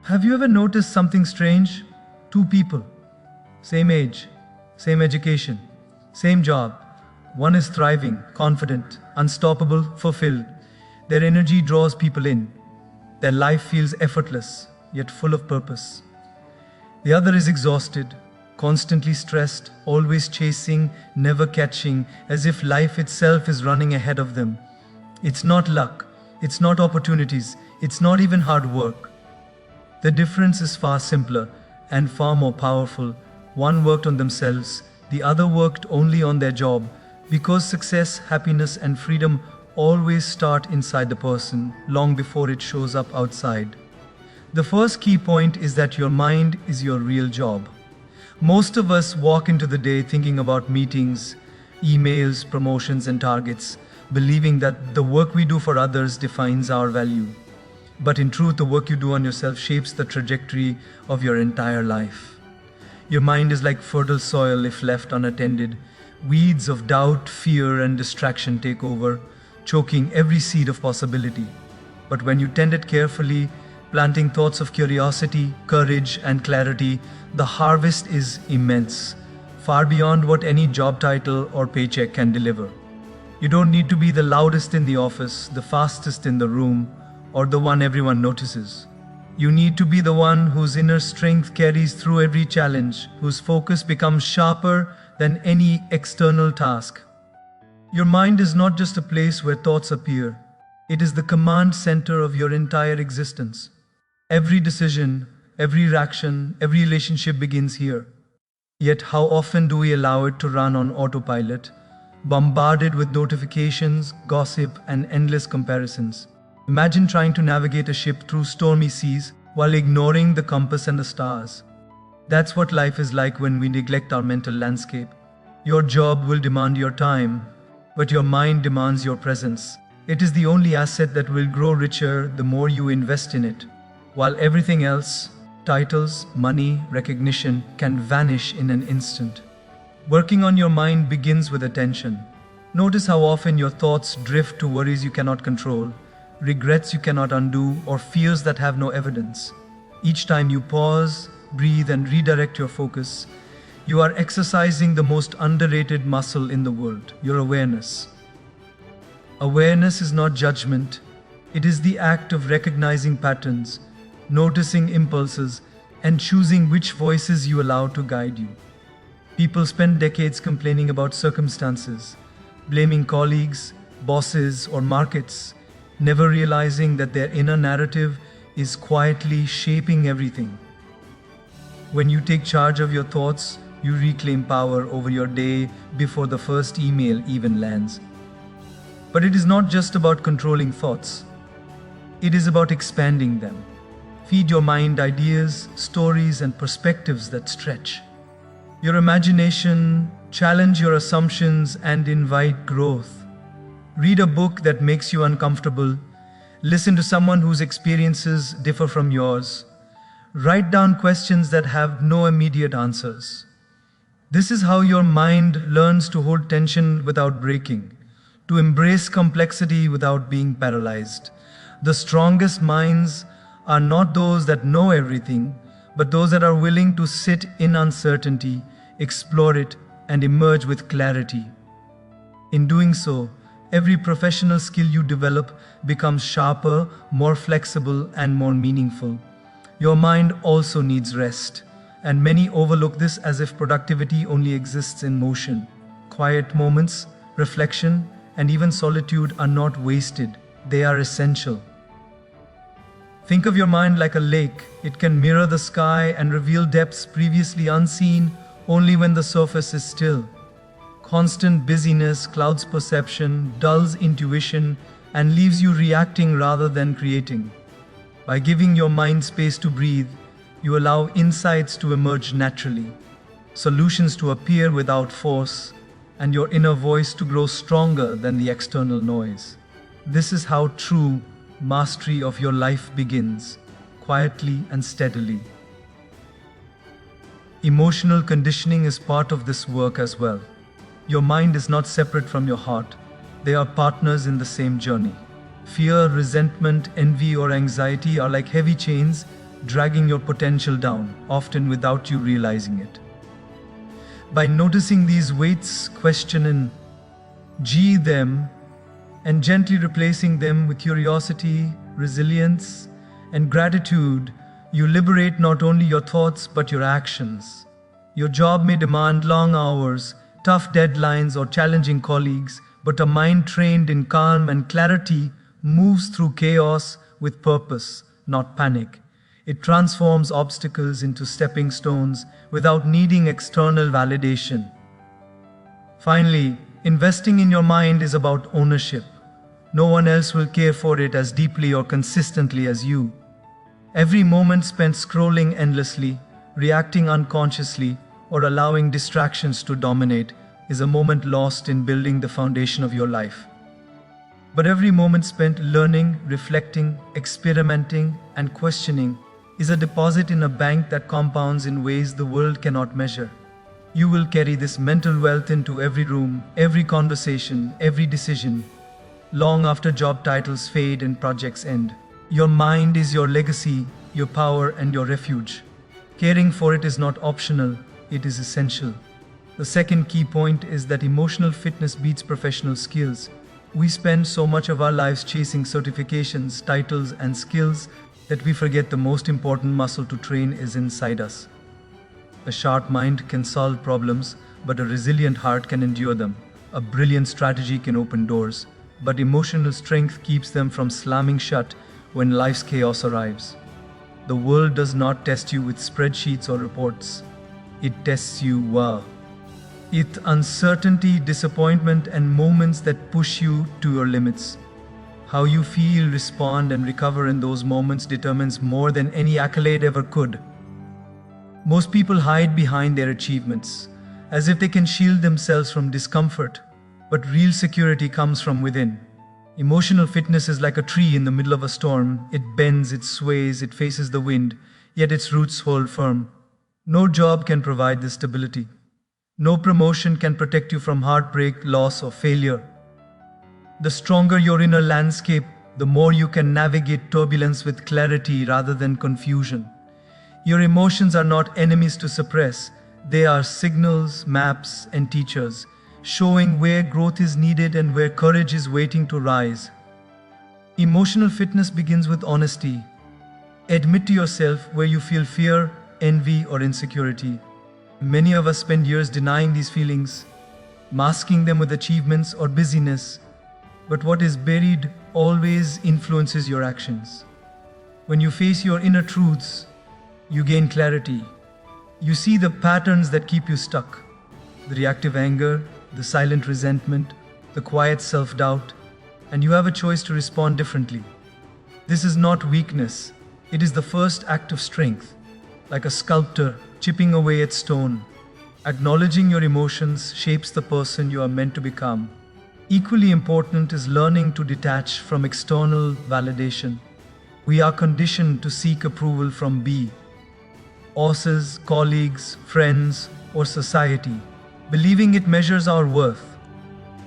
Have you ever noticed something strange? Two people, same age, same education, same job. One is thriving, confident, unstoppable, fulfilled. Their energy draws people in. Their life feels effortless, yet full of purpose. The other is exhausted, constantly stressed, always chasing, never catching, as if life itself is running ahead of them. It's not luck, it's not opportunities, it's not even hard work. The difference is far simpler and far more powerful. One worked on themselves, the other worked only on their job, because success, happiness, and freedom always start inside the person long before it shows up outside. The first key point is that your mind is your real job. Most of us walk into the day thinking about meetings, emails, promotions, and targets, believing that the work we do for others defines our value. But in truth, the work you do on yourself shapes the trajectory of your entire life. Your mind is like fertile soil if left unattended. Weeds of doubt, fear, and distraction take over, choking every seed of possibility. But when you tend it carefully, planting thoughts of curiosity, courage, and clarity, the harvest is immense, far beyond what any job title or paycheck can deliver. You don't need to be the loudest in the office, the fastest in the room, or the one everyone notices. You need to be the one whose inner strength carries through every challenge, whose focus becomes sharper than any external task. Your mind is not just a place where thoughts appear. It is the command center of your entire existence. Every decision, every reaction, every relationship begins here. Yet how often do we allow it to run on autopilot, bombarded with notifications, gossip, and endless comparisons? Imagine trying to navigate a ship through stormy seas while ignoring the compass and the stars. That's what life is like when we neglect our mental landscape. Your job will demand your time, but your mind demands your presence. It is the only asset that will grow richer the more you invest in it, while everything else, titles, money, recognition, can vanish in an instant. Working on your mind begins with attention. Notice how often your thoughts drift to worries you cannot control, regrets you cannot undo, or fears that have no evidence. Each time you pause, breathe, and redirect your focus, you are exercising the most underrated muscle in the world, your awareness. Awareness is not judgment, it is the act of recognizing patterns, noticing impulses, and choosing which voices you allow to guide you. People spend decades complaining about circumstances, blaming colleagues, bosses, or markets, never realizing that their inner narrative is quietly shaping everything. When you take charge of your thoughts, you reclaim power over your day before the first email even lands. But it is not just about controlling thoughts. It is about expanding them. Feed your mind ideas, stories, and perspectives that stretch your imagination, challenge your assumptions, and invite growth. Read a book that makes you uncomfortable. Listen to someone whose experiences differ from yours. Write down questions that have no immediate answers. This is how your mind learns to hold tension without breaking, to embrace complexity without being paralyzed. The strongest minds are not those that know everything, but those that are willing to sit in uncertainty, explore it, and emerge with clarity. In doing so, every professional skill you develop becomes sharper, more flexible, and more meaningful. Your mind also needs rest, and many overlook this as if productivity only exists in motion. Quiet moments, reflection, and even solitude are not wasted, they are essential. Think of your mind like a lake. It can mirror the sky and reveal depths previously unseen only when the surface is still. Constant busyness clouds perception, dulls intuition, and leaves you reacting rather than creating. By giving your mind space to breathe, you allow insights to emerge naturally, solutions to appear without force, and your inner voice to grow stronger than the external noise. This is how true mastery of your life begins, quietly and steadily. Emotional conditioning is part of this work as well. Your mind is not separate from your heart. They are partners in the same journey. Fear, resentment, envy, or anxiety are like heavy chains dragging your potential down, often without you realizing it. By noticing these weights, question and them, and gently replacing them with curiosity, resilience, and gratitude, you liberate not only your thoughts but your actions. Your job may demand long hours, tough deadlines, or challenging colleagues, but a mind trained in calm and clarity moves through chaos with purpose, not panic. It transforms obstacles into stepping stones without needing external validation. Finally, investing in your mind is about ownership. No one else will care for it as deeply or consistently as you. Every moment spent scrolling endlessly, reacting unconsciously, or allowing distractions to dominate is a moment lost in building the foundation of your life. But every moment spent learning, reflecting, experimenting, and questioning is a deposit in a bank that compounds in ways the world cannot measure. You will carry this mental wealth into every room, every conversation, every decision, long after job titles fade and projects end. Your mind is your legacy, your power, and your refuge. Caring for it is not optional, it is essential. The second key point is that emotional fitness beats professional skills. We spend so much of our lives chasing certifications, titles, and skills that we forget the most important muscle to train is inside us. A sharp mind can solve problems, but a resilient heart can endure them. A brilliant strategy can open doors, but emotional strength keeps them from slamming shut when life's chaos arrives. The world does not test you with spreadsheets or reports. It tests you with uncertainty, disappointment, and moments that push you to your limits. How you feel, respond, and recover in those moments determines more than any accolade ever could. Most people hide behind their achievements, as if they can shield themselves from discomfort, but real security comes from within. Emotional fitness is like a tree in the middle of a storm. It bends, it sways, it faces the wind, yet its roots hold firm. No job can provide this stability. No promotion can protect you from heartbreak, loss, or failure. The stronger your inner landscape, the more you can navigate turbulence with clarity rather than confusion. Your emotions are not enemies to suppress. They are signals, maps, and teachers, showing where growth is needed and where courage is waiting to rise. Emotional fitness begins with honesty. Admit to yourself where you feel fear, envy, or insecurity. Many of us spend years denying these feelings, masking them with achievements or busyness, but what is buried always influences your actions. When you face your inner truths, you gain clarity. You see the patterns that keep you stuck: the reactive anger, the silent resentment, the quiet self-doubt, and you have a choice to respond differently. This is not weakness, it is the first act of strength, like a sculptor chipping away at stone. Acknowledging your emotions shapes the person you are meant to become. Equally important is learning to detach from external validation. We are conditioned to seek approval from bosses, colleagues, friends, or society, believing it measures our worth.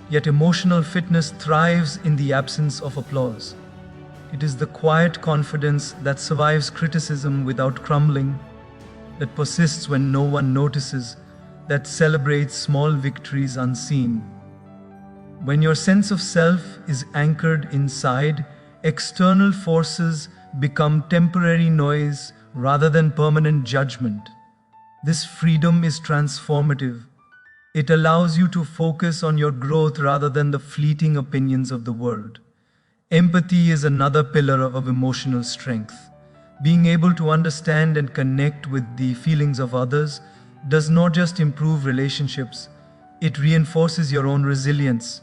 Yet emotional fitness thrives in the absence of applause. It is the quiet confidence that survives criticism without crumbling, that persists when no one notices, that celebrates small victories unseen. When your sense of self is anchored inside, external forces become temporary noise rather than permanent judgment. This freedom is transformative. It allows you to focus on your growth rather than the fleeting opinions of the world. Empathy is another pillar of emotional strength. Being able to understand and connect with the feelings of others does not just improve relationships, it reinforces your own resilience.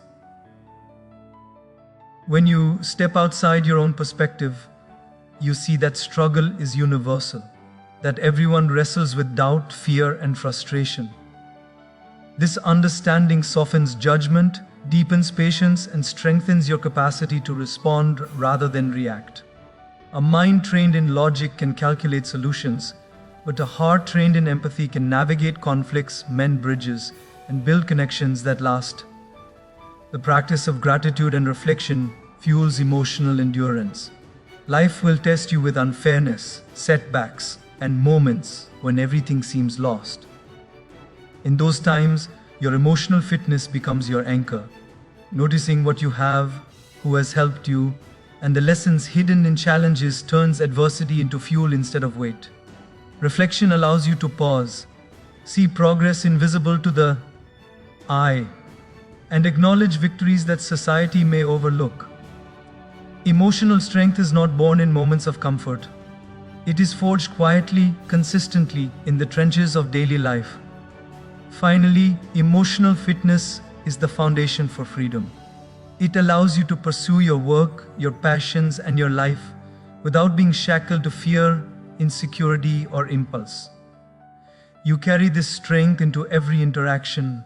When you step outside your own perspective, you see that struggle is universal, that everyone wrestles with doubt, fear, and frustration. This understanding softens judgment, deepens patience, and strengthens your capacity to respond rather than react. A mind trained in logic can calculate solutions, but a heart trained in empathy can navigate conflicts, mend bridges, and build connections that last. The practice of gratitude and reflection fuels emotional endurance. Life will test you with unfairness, setbacks, and moments when everything seems lost. In those times, your emotional fitness becomes your anchor. Noticing what you have, who has helped you, and the lessons hidden in challenges turns adversity into fuel instead of weight. Reflection allows you to pause, see progress invisible to the eye, and acknowledge victories that society may overlook. Emotional strength is not born in moments of comfort. It is forged quietly, consistently in the trenches of daily life. Finally, emotional fitness is the foundation for freedom. It allows you to pursue your work, your passions, and your life without being shackled to fear, insecurity, or impulse. You carry this strength into every interaction,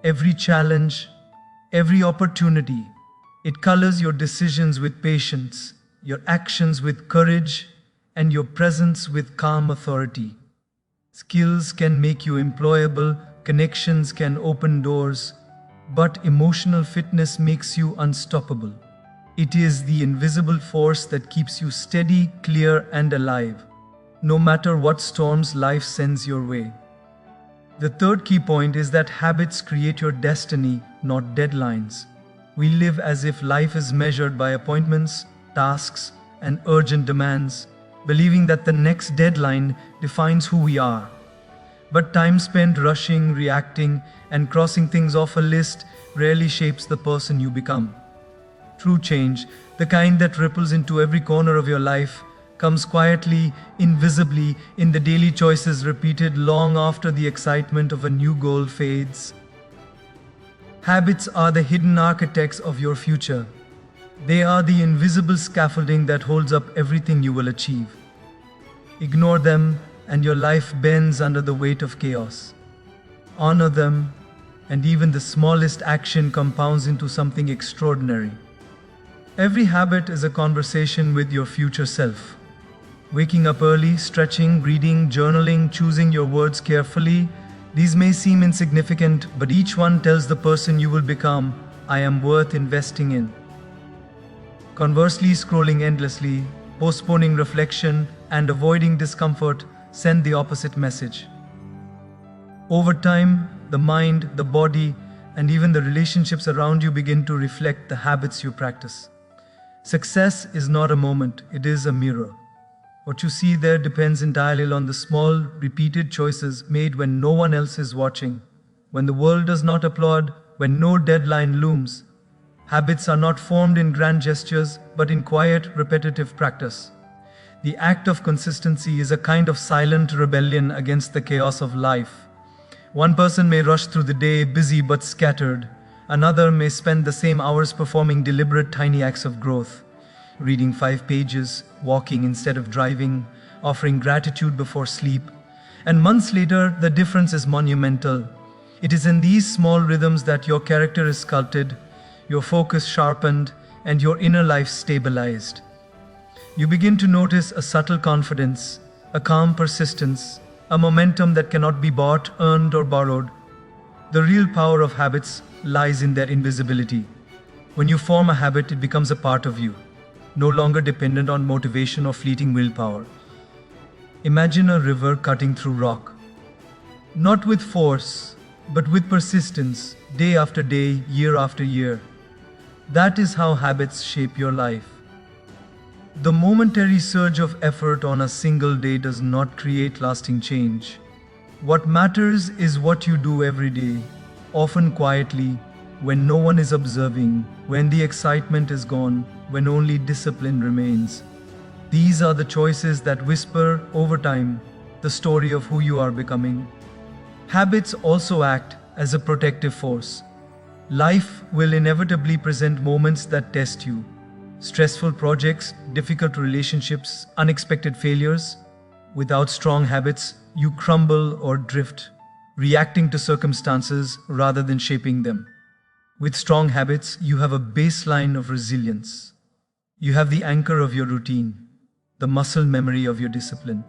every challenge, every opportunity. It colors your decisions with patience, your actions with courage, and your presence with calm authority. Skills can make you employable, connections can open doors, but emotional fitness makes you unstoppable. It is the invisible force that keeps you steady, clear, and alive, no matter what storms life sends your way. The third key point is that habits create your destiny, not deadlines. We live as if life is measured by appointments, tasks, and urgent demands, believing that the next deadline defines who we are. But time spent rushing, reacting, and crossing things off a list rarely shapes the person you become. True change, the kind that ripples into every corner of your life, comes quietly, invisibly, in the daily choices repeated long after the excitement of a new goal fades. Habits are the hidden architects of your future. They are the invisible scaffolding that holds up everything you will achieve. Ignore them, and your life bends under the weight of chaos. Honor them, and even the smallest action compounds into something extraordinary. Every habit is a conversation with your future self. Waking up early, stretching, reading, journaling, choosing your words carefully, these may seem insignificant, but each one tells the person you will become, I am worth investing in. Conversely, scrolling endlessly, postponing reflection, and avoiding discomfort send the opposite message. Over time, the mind, the body, and even the relationships around you begin to reflect the habits you practice. Success is not a moment, it is a mirror. What you see there depends entirely on the small, repeated choices made when no one else is watching, when the world does not applaud, when no deadline looms. Habits are not formed in grand gestures, but in quiet, repetitive practice. The act of consistency is a kind of silent rebellion against the chaos of life. One person may rush through the day, busy but scattered. Another may spend the same hours performing deliberate tiny acts of growth. Reading 5 pages, walking instead of driving, offering gratitude before sleep. And months later, the difference is monumental. It is in these small rhythms that your character is sculpted, your focus sharpened, and your inner life stabilized. You begin to notice a subtle confidence, a calm persistence, a momentum that cannot be bought, earned, or borrowed. The real power of habits lies in their invisibility. When you form a habit, it becomes a part of you, no longer dependent on motivation or fleeting willpower. Imagine a river cutting through rock. Not with force, but with persistence, day after day, year after year. That is how habits shape your life. The momentary surge of effort on a single day does not create lasting change. What matters is what you do every day, often quietly, when no one is observing, when the excitement is gone, when only discipline remains. These are the choices that whisper, over time, the story of who you are becoming. Habits also act as a protective force. Life will inevitably present moments that test you. Stressful projects, difficult relationships, unexpected failures. Without strong habits, you crumble or drift, reacting to circumstances rather than shaping them. With strong habits, you have a baseline of resilience. You have the anchor of your routine, the muscle memory of your discipline,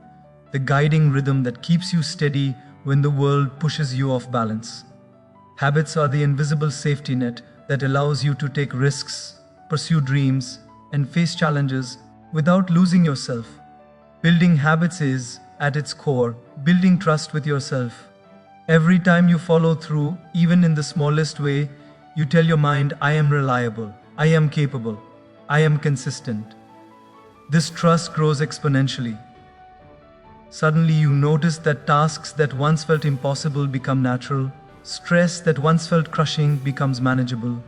the guiding rhythm that keeps you steady when the world pushes you off balance. Habits are the invisible safety net that allows you to take risks, pursue dreams, and face challenges without losing yourself. Building habits is, at its core, building trust with yourself. Every time you follow through, even in the smallest way, you tell your mind, I am reliable, I am capable, I am consistent. This trust grows exponentially. Suddenly you notice that tasks that once felt impossible become natural, stress that once felt crushing becomes manageable,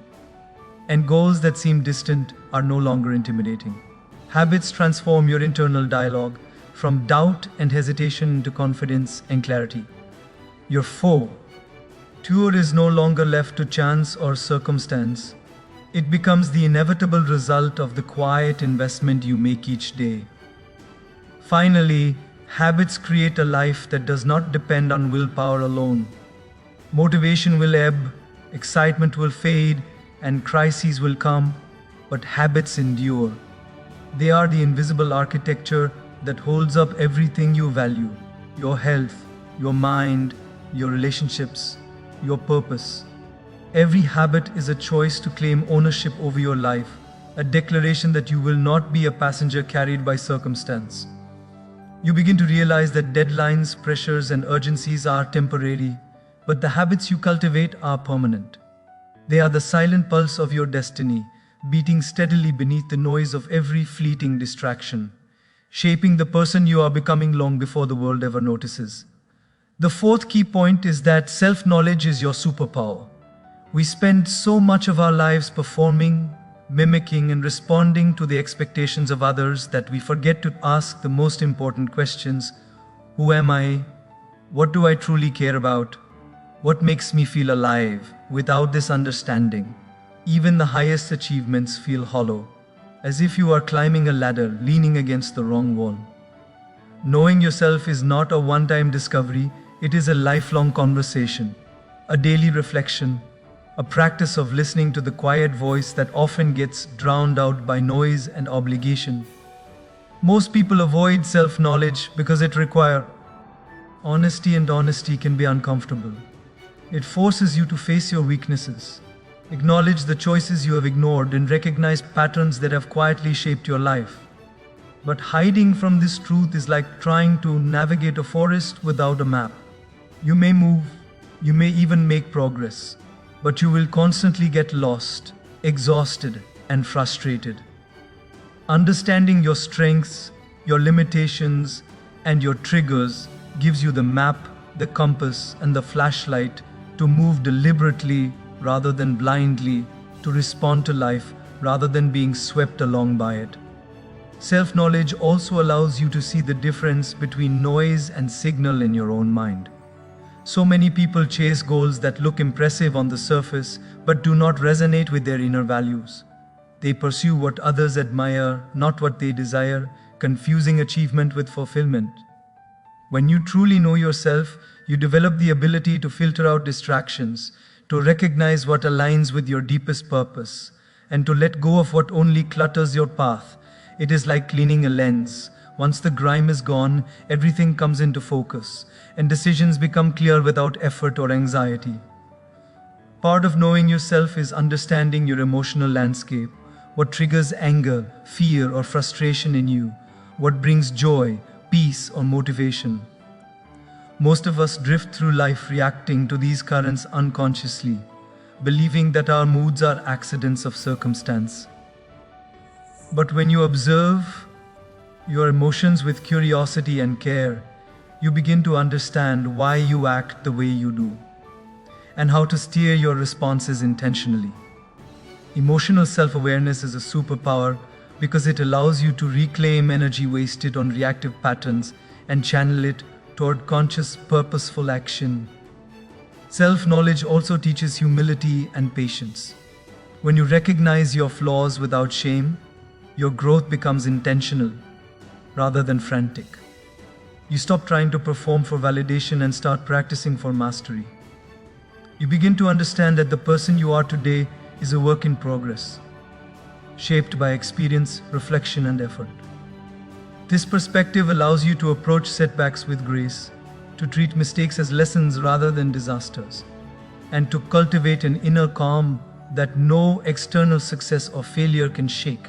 and goals that seemed distant are no longer intimidating. Habits transform your internal dialogue from doubt and hesitation into confidence and clarity. Your tour is no longer left to chance or circumstance. It becomes the inevitable result of the quiet investment you make each day. Finally, habits create a life that does not depend on willpower alone. Motivation will ebb, excitement will fade, and crises will come, but habits endure. They are the invisible architecture that holds up everything you value: your health, your mind, your relationships, your purpose. Every habit is a choice to claim ownership over your life, a declaration that you will not be a passenger carried by circumstance. You begin to realize that deadlines, pressures, and urgencies are temporary, but the habits you cultivate are permanent. They are the silent pulse of your destiny, beating steadily beneath the noise of every fleeting distraction, shaping the person you are becoming long before the world ever notices. The fourth key point is that self-knowledge is your superpower. We spend so much of our lives performing, mimicking, and responding to the expectations of others that we forget to ask the most important questions. Who am I? What do I truly care about? What makes me feel alive? Without this understanding, even the highest achievements feel hollow, as if you are climbing a ladder leaning against the wrong wall. Knowing yourself is not a one-time discovery, it is a lifelong conversation, a daily reflection, a practice of listening to the quiet voice that often gets drowned out by noise and obligation. Most people avoid self-knowledge because it requires honesty, and honesty can be uncomfortable. It forces you to face your weaknesses, acknowledge the choices you have ignored, and recognize patterns that have quietly shaped your life. But hiding from this truth is like trying to navigate a forest without a map. You may move, you may even make progress, but you will constantly get lost, exhausted, and frustrated. Understanding your strengths, your limitations, and your triggers gives you the map, the compass, and the flashlight to move deliberately rather than blindly, to respond to life rather than being swept along by it. Self-knowledge also allows you to see the difference between noise and signal in your own mind. So many people chase goals that look impressive on the surface but do not resonate with their inner values. They pursue what others admire, not what they desire, confusing achievement with fulfillment. When you truly know yourself, you develop the ability to filter out distractions, to recognize what aligns with your deepest purpose, and to let go of what only clutters your path. It is like cleaning a lens. Once the grime is gone, everything comes into focus, and decisions become clear without effort or anxiety. Part of knowing yourself is understanding your emotional landscape, what triggers anger, fear, or frustration in you, what brings joy, peace, or motivation. Most of us drift through life reacting to these currents unconsciously, believing that our moods are accidents of circumstance. But when you observe your emotions with curiosity and care, you begin to understand why you act the way you do, and how to steer your responses intentionally. Emotional self-awareness is a superpower because it allows you to reclaim energy wasted on reactive patterns and channel it toward conscious, purposeful action. Self-knowledge also teaches humility and patience. When you recognize your flaws without shame, your growth becomes intentional rather than frantic. You stop trying to perform for validation and start practicing for mastery. You begin to understand that the person you are today is a work in progress, shaped by experience, reflection, and effort. This perspective allows you to approach setbacks with grace, to treat mistakes as lessons rather than disasters, and to cultivate an inner calm that no external success or failure can shake.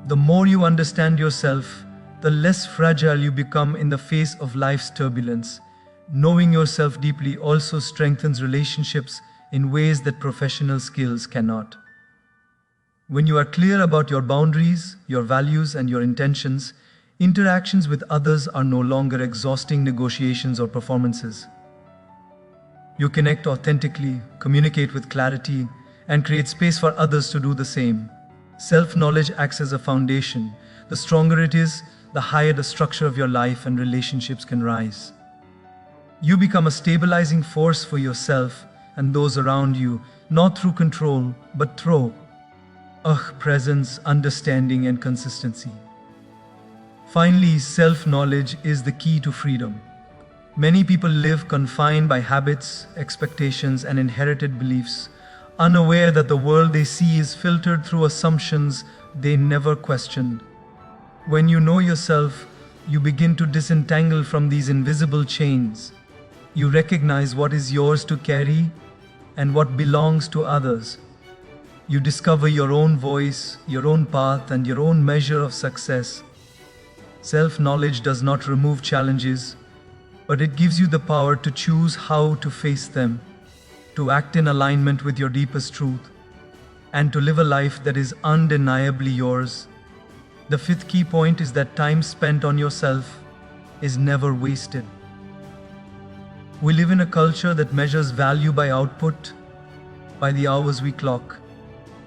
The more you understand yourself, the less fragile you become in the face of life's turbulence. Knowing yourself deeply also strengthens relationships in ways that professional skills cannot. When you are clear about your boundaries, your values, and your intentions, interactions with others are no longer exhausting negotiations or performances. You connect authentically, communicate with clarity, and create space for others to do the same. Self-knowledge acts as a foundation. The stronger it is, the higher the structure of your life and relationships can rise. You become a stabilizing force for yourself and those around you, not through control, but through presence, understanding, and consistency. Finally, self-knowledge is the key to freedom. Many people live confined by habits, expectations, and inherited beliefs, unaware that the world they see is filtered through assumptions they never questioned. When you know yourself, you begin to disentangle from these invisible chains. You recognize what is yours to carry and what belongs to others. You discover your own voice, your own path, and your own measure of success. Self-knowledge does not remove challenges, but it gives you the power to choose how to face them, to act in alignment with your deepest truth, and to live a life that is undeniably yours. The fifth key point is that time spent on yourself is never wasted. We live in a culture that measures value by output, by the hours we clock,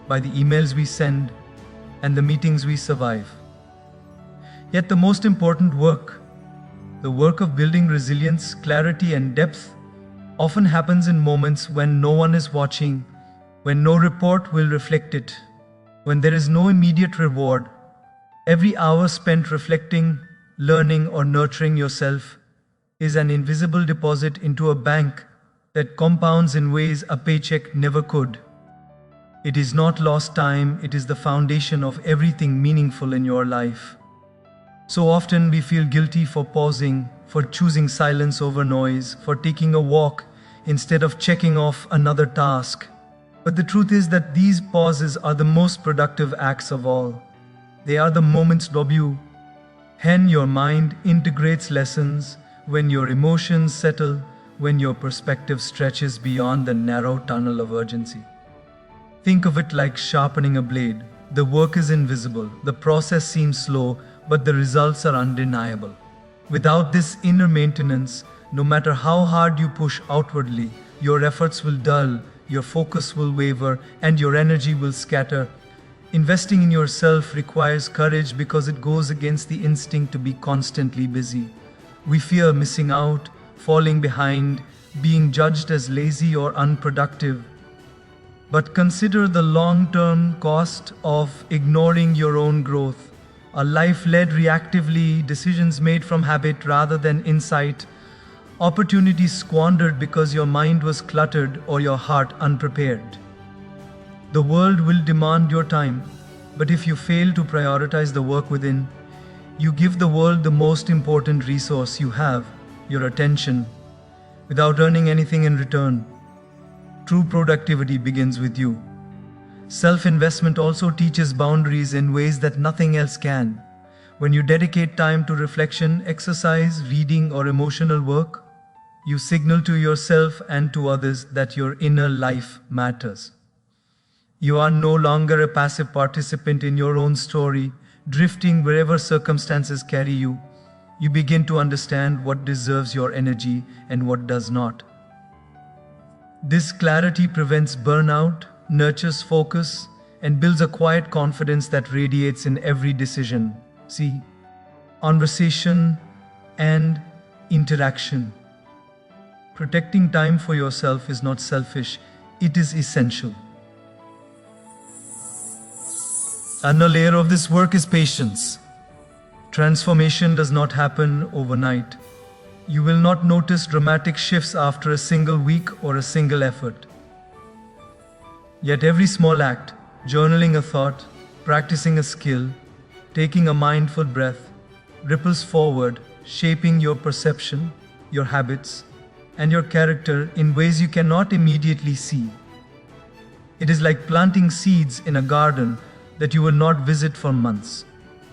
by the emails we send, and the meetings we survive. Yet the most important work, the work of building resilience, clarity, and depth, often happens in moments when no one is watching, when no report will reflect it, when there is no immediate reward. Every hour spent reflecting, learning, or nurturing yourself is an invisible deposit into a bank that compounds in ways a paycheck never could. It is not lost time, it is the foundation of everything meaningful in your life. So often we feel guilty for pausing, for choosing silence over noise, for taking a walk instead of checking off another task. But the truth is that these pauses are the most productive acts of all. They are the moments when your mind integrates lessons, when your emotions settle, when your perspective stretches beyond the narrow tunnel of urgency. Think of it like sharpening a blade. The work is invisible, the process seems slow, but the results are undeniable. Without this inner maintenance, no matter how hard you push outwardly, your efforts will dull, your focus will waver, and your energy will scatter. Investing in yourself requires courage because it goes against the instinct to be constantly busy. We fear missing out, falling behind, being judged as lazy or unproductive. But consider the long-term cost of ignoring your own growth. A life led reactively, decisions made from habit rather than insight, opportunities squandered because your mind was cluttered or your heart unprepared. The world will demand your time, but if you fail to prioritize the work within, you give the world the most important resource you have, your attention, without earning anything in return. True productivity begins with you. Self-investment also teaches boundaries in ways that nothing else can. When you dedicate time to reflection, exercise, reading, or emotional work, you signal to yourself and to others that your inner life matters. You are no longer a passive participant in your own story, drifting wherever circumstances carry you. You begin to understand what deserves your energy and what does not. This clarity prevents burnout, nurtures focus, and builds a quiet confidence that radiates in every decision, conversation, and interaction. Protecting time for yourself is not selfish, it is essential. Another layer of this work is patience. Transformation does not happen overnight. You will not notice dramatic shifts after a single week or a single effort. Yet every small act, journaling a thought, practicing a skill, taking a mindful breath, ripples forward, shaping your perception, your habits, and your character in ways you cannot immediately see. It is like planting seeds in a garden that you will not visit for months.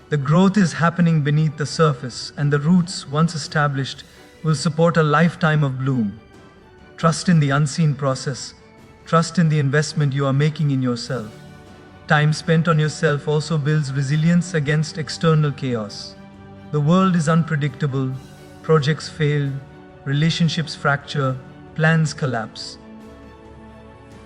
The growth is happening beneath the surface, and the roots, once established, will support a lifetime of bloom. Trust in the unseen process. Trust in the investment you are making in yourself. Time spent on yourself also builds resilience against external chaos. The world is unpredictable, projects fail, relationships fracture, plans collapse.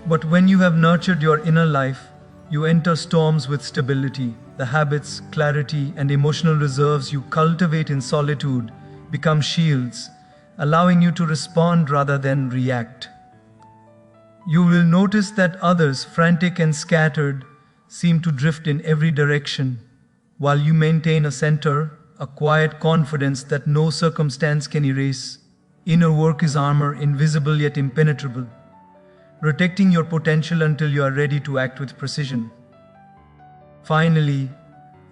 But when you have nurtured your inner life, you enter storms with stability. The habits, clarity, and emotional reserves you cultivate in solitude become shields, allowing you to respond rather than react. You will notice that others, frantic and scattered, seem to drift in every direction, while you maintain a center, a quiet confidence that no circumstance can erase. Inner work is armor, invisible yet impenetrable, protecting your potential until you are ready to act with precision. Finally,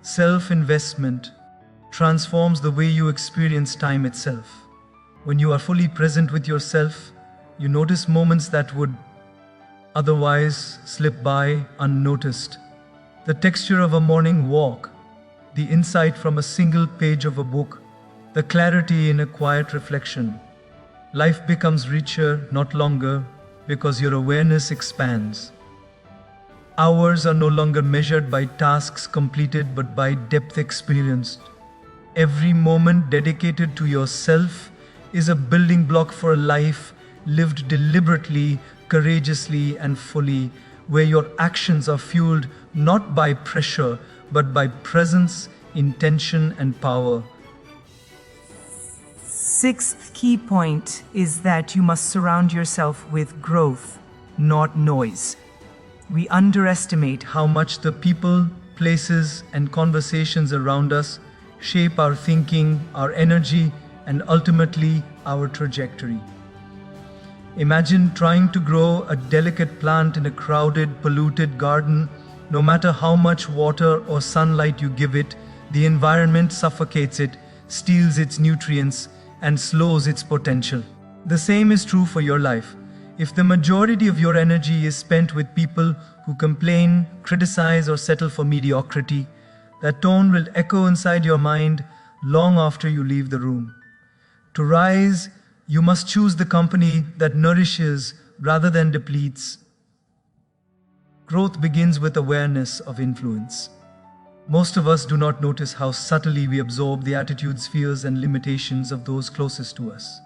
self-investment transforms the way you experience time itself. When you are fully present with yourself, you notice moments that would otherwise slip by unnoticed. The texture of a morning walk, the insight from a single page of a book, the clarity in a quiet reflection. Life becomes richer, not longer, because your awareness expands. Hours are no longer measured by tasks completed but by depth experienced. Every moment dedicated to yourself is a building block for a life lived deliberately, courageously, and fully, where your actions are fueled not by pressure but by presence, intention, and power. Sixth key point is that you must surround yourself with growth, not noise. We underestimate how much the people, places, and conversations around us shape our thinking, our energy, and ultimately our trajectory. Imagine trying to grow a delicate plant in a crowded, polluted garden. No matter how much water or sunlight you give it, the environment suffocates it, steals its nutrients, and slows its potential. The same is true for your life. If the majority of your energy is spent with people who complain, criticize, or settle for mediocrity, that tone will echo inside your mind long after you leave the room. To rise, you must choose the company that nourishes rather than depletes. Growth begins with awareness of influence. Most of us do not notice how subtly we absorb the attitudes, fears, and limitations of those closest to us.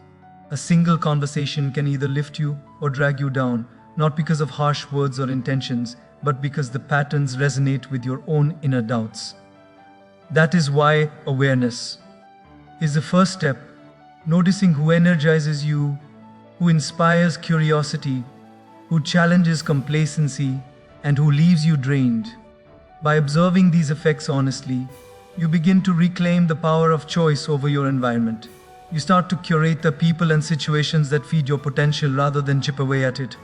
A single conversation can either lift you or drag you down, not because of harsh words or intentions, but because the patterns resonate with your own inner doubts. That is why awareness is the first step, noticing who energizes you, who inspires curiosity, who challenges complacency, and who leaves you drained. By observing these effects honestly, you begin to reclaim the power of choice over your environment. You start to curate the people and situations that feed your potential rather than chip away at it.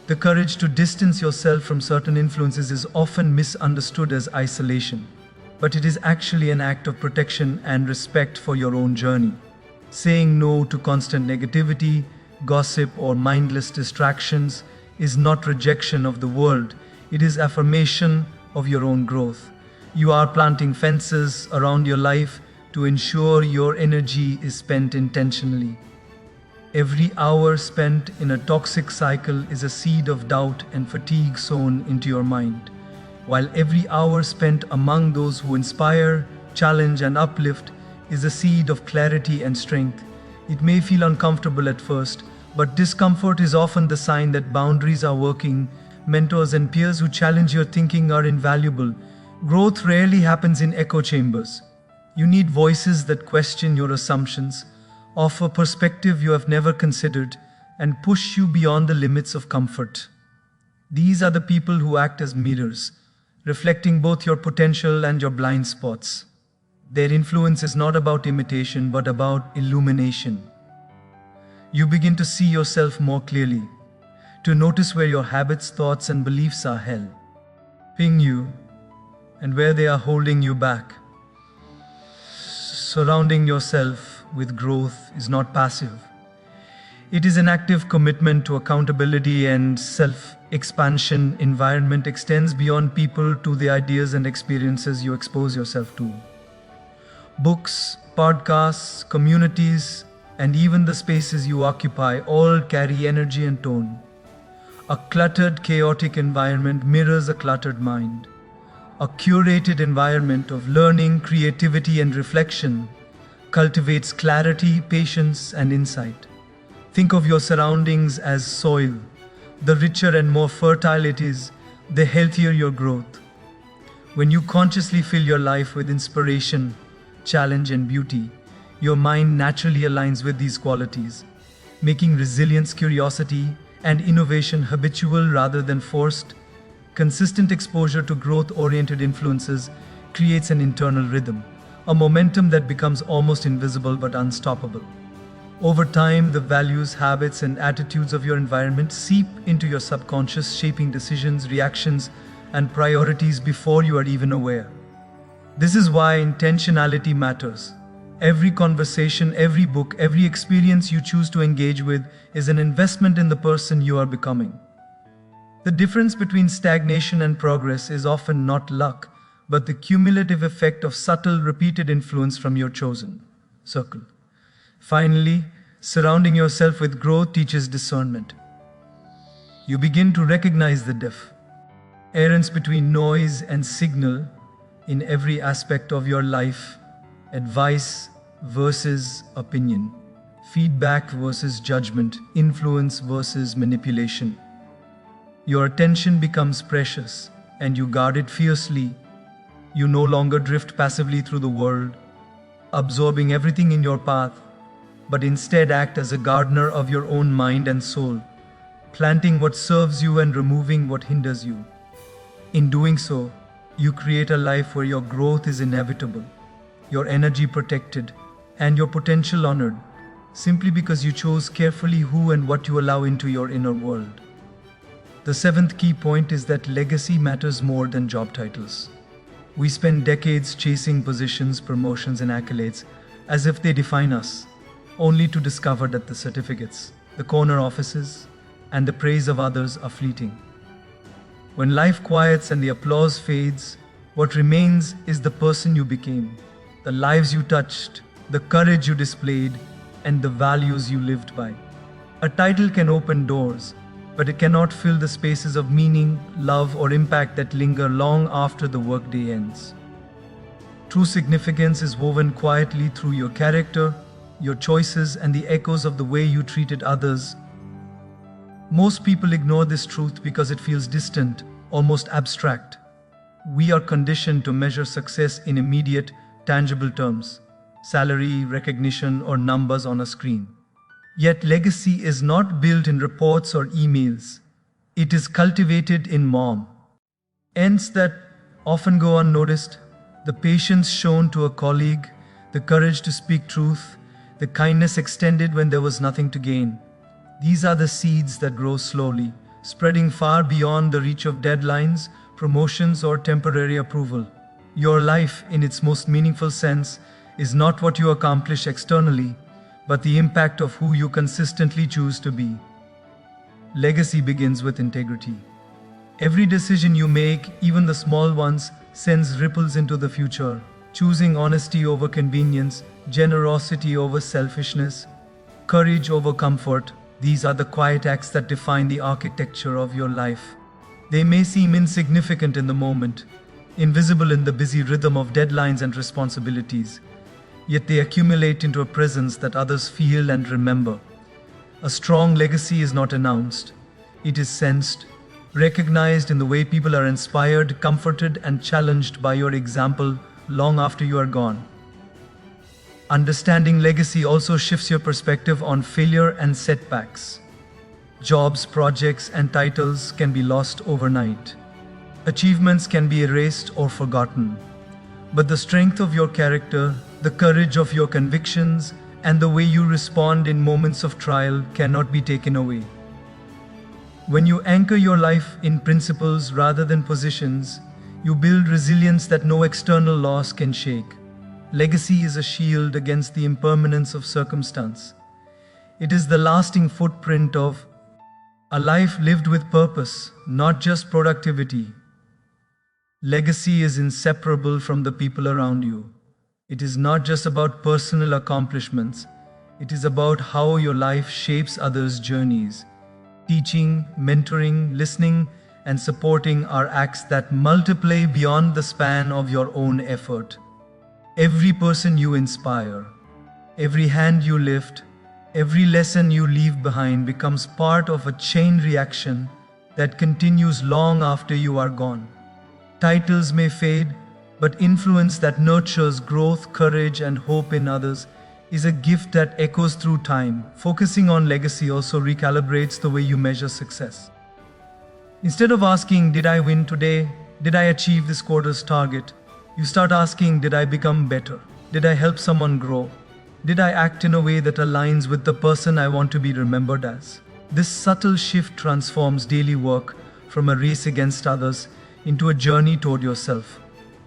The courage to distance yourself from certain influences is often misunderstood as isolation, but it is actually an act of protection and respect for your own journey. Saying no to constant negativity, gossip, or mindless distractions is not rejection of the world, it is affirmation of your own growth. You are planting fences around your life to ensure your energy is spent intentionally. Every hour spent in a toxic cycle is a seed of doubt and fatigue sown into your mind, while every hour spent among those who inspire, challenge, and uplift is a seed of clarity and strength. It may feel uncomfortable at first, but discomfort is often the sign that boundaries are working. Mentors and peers who challenge your thinking are invaluable. Growth rarely happens in echo chambers. You need voices that question your assumptions, offer perspective you have never considered, and push you beyond the limits of comfort. These are the people who act as mirrors, reflecting both your potential and your blind spots. Their influence is not about imitation, but about illumination. You begin to see yourself more clearly, to notice where your habits, thoughts, and beliefs are helping you and where they are holding you back. Surrounding yourself with growth is not passive. It is an active commitment to accountability and self-expansion. Environment extends beyond people to the ideas and experiences you expose yourself to. Books, podcasts, communities, and even the spaces you occupy all carry energy and tone. A cluttered, chaotic environment mirrors a cluttered mind. A curated environment of learning, creativity, and reflection cultivates clarity, patience, and insight. Think of your surroundings as soil. The richer and more fertile it is, the healthier your growth. When you consciously fill your life with inspiration, challenge, and beauty, your mind naturally aligns with these qualities, making resilience, curiosity, and innovation habitual rather than forced. Consistent exposure to growth-oriented influences creates an internal rhythm, a momentum that becomes almost invisible but unstoppable. Over time, the values, habits, and attitudes of your environment seep into your subconscious, shaping decisions, reactions, and priorities before you are even aware. This is why intentionality matters. Every conversation, every book, every experience you choose to engage with is an investment in the person you are becoming. The difference between stagnation and progress is often not luck, but the cumulative effect of subtle, repeated influence from your chosen circle. Finally, surrounding yourself with growth teaches discernment. You begin to recognize the difference between noise and signal in every aspect of your life, advice versus opinion, feedback versus judgment, influence versus manipulation. Your attention becomes precious, and you guard it fiercely. You no longer drift passively through the world, absorbing everything in your path, but instead act as a gardener of your own mind and soul, planting what serves you and removing what hinders you. In doing so, you create a life where your growth is inevitable, your energy protected, and your potential honored, simply because you chose carefully who and what you allow into your inner world. The seventh key point is that legacy matters more than job titles. We spend decades chasing positions, promotions, and accolades as if they define us, only to discover that the certificates, the corner offices, and the praise of others are fleeting. When life quiets and the applause fades, what remains is the person you became, the lives you touched, the courage you displayed, and the values you lived by. A title can open doors, but it cannot fill the spaces of meaning, love, or impact that linger long after the workday ends. True significance is woven quietly through your character, your choices, and the echoes of the way you treated others. Most people ignore this truth because it feels distant, almost abstract. We are conditioned to measure success in immediate, tangible terms: salary, recognition, or numbers on a screen. Yet legacy is not built in reports or emails. It is cultivated in moments that often go unnoticed. The patience shown to a colleague, the courage to speak truth, the kindness extended when there was nothing to gain. These are the seeds that grow slowly, spreading far beyond the reach of deadlines, promotions, or temporary approval. Your life, in its most meaningful sense, is not what you accomplish externally, but the impact of who you consistently choose to be. Legacy begins with integrity. Every decision you make, even the small ones, sends ripples into the future. Choosing honesty over convenience, generosity over selfishness, courage over comfort, these are the quiet acts that define the architecture of your life. They may seem insignificant in the moment, invisible in the busy rhythm of deadlines and responsibilities, yet they accumulate into a presence that others feel and remember. A strong legacy is not announced. It is sensed, recognized in the way people are inspired, comforted, and challenged by your example long after you are gone. Understanding legacy also shifts your perspective on failure and setbacks. Jobs, projects, and titles can be lost overnight. Achievements can be erased or forgotten. But the strength of your character, the courage of your convictions, and the way you respond in moments of trial cannot be taken away. When you anchor your life in principles rather than positions, you build resilience that no external loss can shake. Legacy is a shield against the impermanence of circumstance. It is the lasting footprint of a life lived with purpose, not just productivity. Legacy is inseparable from the people around you. It is not just about personal accomplishments, it is about how your life shapes others' journeys. Teaching, mentoring, listening, and supporting are acts that multiply beyond the span of your own effort. Every person you inspire, every hand you lift, every lesson you leave behind becomes part of a chain reaction that continues long after you are gone. Titles may fade, but influence that nurtures growth, courage, and hope in others is a gift that echoes through time. Focusing on legacy also recalibrates the way you measure success. Instead of asking, "Did I win today? Did I achieve this quarter's target?" you start asking, "Did I become better? Did I help someone grow? Did I act in a way that aligns with the person I want to be remembered as?" This subtle shift transforms daily work from a race against others into a journey toward yourself.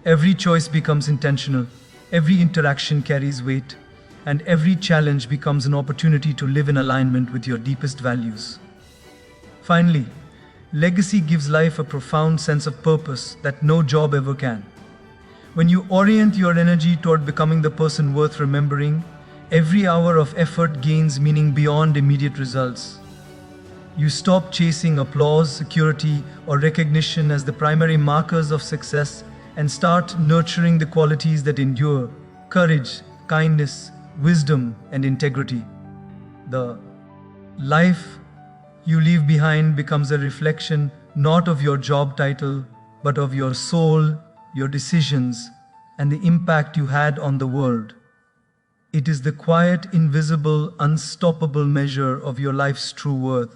Every choice becomes intentional, every interaction carries weight, and every challenge becomes an opportunity to live in alignment with your deepest values. Finally, legacy gives life a profound sense of purpose that no job ever can. When you orient your energy toward becoming the person worth remembering, every hour of effort gains meaning beyond immediate results. You stop chasing applause, security, or recognition as the primary markers of success and start nurturing the qualities that endure: courage, kindness, wisdom, and integrity. The life you leave behind becomes a reflection not of your job title, but of your soul, your decisions, and the impact you had on the world. It is the quiet, invisible, unstoppable measure of your life's true worth.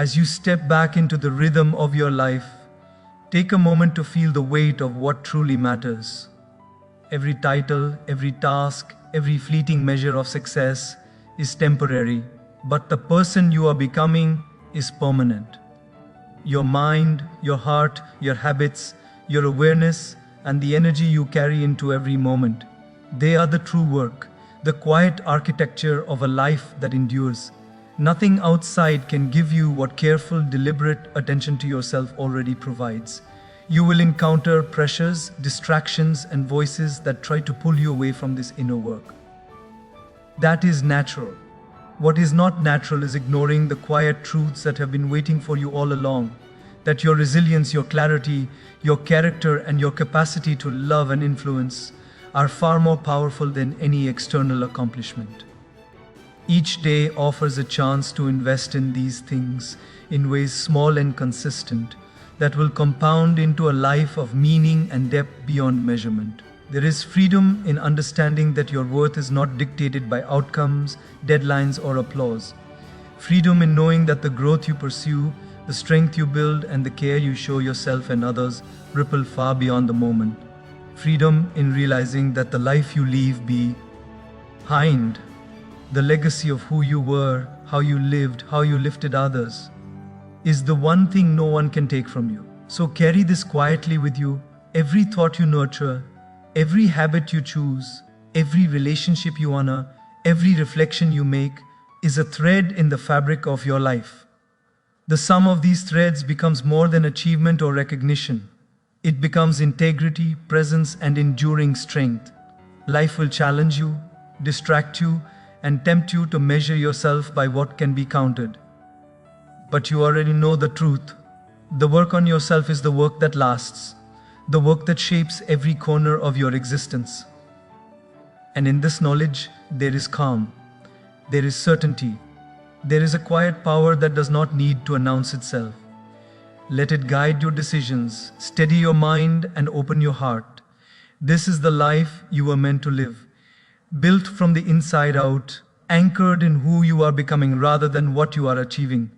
As you step back into the rhythm of your life, take a moment to feel the weight of what truly matters. Every title, every task, every fleeting measure of success is temporary, but the person you are becoming is permanent. Your mind, your heart, your habits, your awareness, and the energy you carry into every moment, they are the true work, the quiet architecture of a life that endures. Nothing outside can give you what careful, deliberate attention to yourself already provides. You will encounter pressures, distractions, and voices that try to pull you away from this inner work. That is natural. What is not natural is ignoring the quiet truths that have been waiting for you all along. That your resilience, your clarity, your character, and your capacity to love and influence are far more powerful than any external accomplishment. Each day offers a chance to invest in these things in ways small and consistent that will compound into a life of meaning and depth beyond measurement. There is freedom in understanding that your worth is not dictated by outcomes, deadlines, or applause. Freedom in knowing that the growth you pursue, the strength you build, and the care you show yourself and others ripple far beyond the moment. Freedom in realizing that the life you leave behind, the legacy of who you were, how you lived, how you lifted others, is the one thing no one can take from you. So carry this quietly with you. Every thought you nurture, every habit you choose, every relationship you honor, every reflection you make is a thread in the fabric of your life. The sum of these threads becomes more than achievement or recognition. It becomes integrity, presence, and enduring strength. Life will challenge you, distract you, and tempt you to measure yourself by what can be counted. But you already know the truth. The work on yourself is the work that lasts, the work that shapes every corner of your existence. And in this knowledge, there is calm, there is certainty, there is a quiet power that does not need to announce itself. Let it guide your decisions, steady your mind, and open your heart. This is the life you were meant to live, built from the inside out, anchored in who you are becoming rather than what you are achieving.